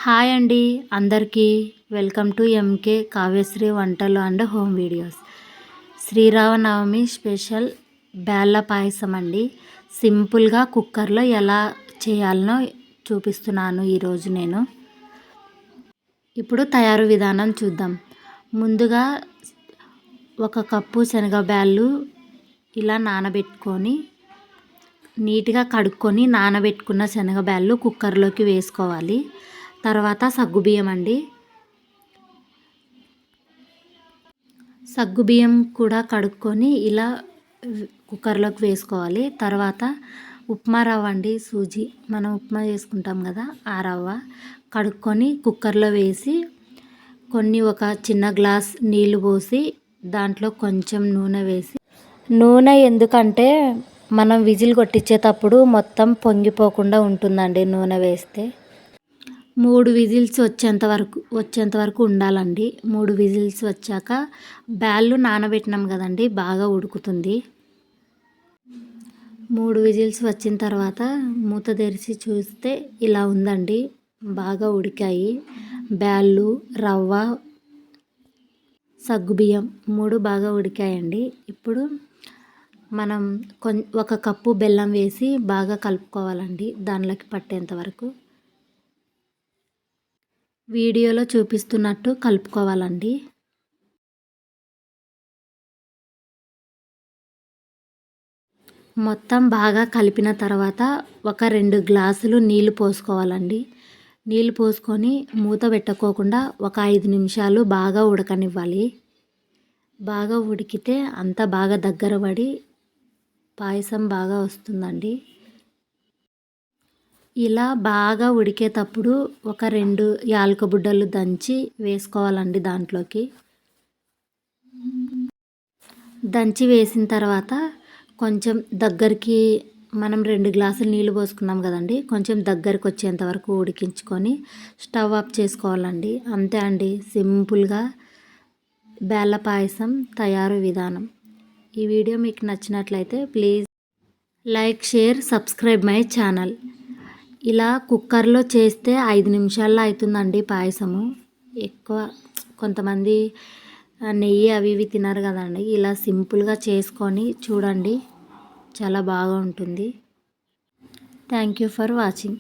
Hi అండి అందరికీ welcome to MK Kavyasri వంటలు and home videos. Sri Rama Navami special బేళ్ళ పాయసం అండి. సింపుల్గా కుక్కర్లో ఎలా చేయాలనో చూపిస్తున్నాను ఈరోజు నేను. ఇప్పుడు తయారు విధానం చూద్దాం. ముందుగా 1 కప్పు శనగబ్యాళ్ళు ఇలా నానబెట్టుకొని నీట్గా కడుక్కొని నానబెట్టుకున్న శనగబ్యాళ్ళు కుక్కర్లోకి వేసుకోవాలి. తర్వాత సగ్గుబియ్యం అండి. సగ్గుబియ్యం కూడా కడుక్కొని ఇలా కుక్కర్లోకి వేసుకోవాలి. తర్వాత ఉప్మా రవ్వ అండి, సూజీ మనం ఉప్మా చేసుకుంటాం కదా, ఆ రవ్వ కడుక్కొని కుక్కర్లో వేసి ఒక చిన్న గ్లాస్ నీళ్లు పోసి దాంట్లో కొంచెం నూనె వేసి, నూనె ఎందుకంటే మనం విజిల్ కొట్టించేటప్పుడు మొత్తం పొంగిపోకుండా ఉంటుందండి నూనె వేస్తే. 3 విజిల్స్ వచ్చేంత వరకు ఉండాలండి. 3 విజిల్స్ వచ్చాక బ్యాళ్ళు నానబెట్టినాం కదండి, బాగా ఉడుకుతుంది. 3 విజిల్స్ వచ్చిన తర్వాత మూత తెరిచి చూస్తే ఇలా ఉందండి, బాగా ఉడికాయి. బ్యాళ్ళు, రవ్వ, సగ్గుబియ్యం 3 బాగా ఉడికాయండి. ఇప్పుడు మనం 1 కప్పు బెల్లం వేసి బాగా కలుపుకోవాలండి, దానిలోకి పట్టేంత వరకు. వీడియోలో చూపిస్తున్నట్టు కలుపుకోవాలండి. మొత్తం బాగా కలిపిన తర్వాత ఒక 2 గ్లాసులు నీళ్లు పోసుకోవాలండి. నీళ్లు పోసుకొని మూత పెట్టుకోకుండా ఒక 5 నిమిషాలు బాగా ఉడకనివ్వాలి. బాగా ఉడికితే అంతా బాగా దగ్గర పడి పాయసం బాగా వస్తుందండి. ఇలా బాగా ఉడికేటప్పుడు ఒక 2 యాలక బుడ్డలు దంచి వేసుకోవాలండి దాంట్లోకి. దంచి వేసిన తర్వాత కొంచెం దగ్గరికి, మనం 2 గ్లాసులు నీళ్ళు పోసుకున్నాం కదండి, కొంచెం దగ్గరికి వచ్చేంత వరకు ఉడికించుకొని స్టవ్ ఆఫ్ చేసుకోవాలండి. అంతే అండి, సింపుల్గా బేళ్ళ పాయసం తయారు విధానం. ఈ వీడియో మీకు నచ్చినట్లయితే please like, share, subscribe my channel. ఇలా కుక్కర్లో చేస్తే 5 నిమిషాల్లో అవుతుందండి పాయసము. ఎక్కువ కొంతమంది నెయ్యి అవి ఇవి తినరు కదండి, ఇలా సింపుల్గా చేసుకొని చూడండి, చాలా బాగా ఉంటుంది. Thank you for watching.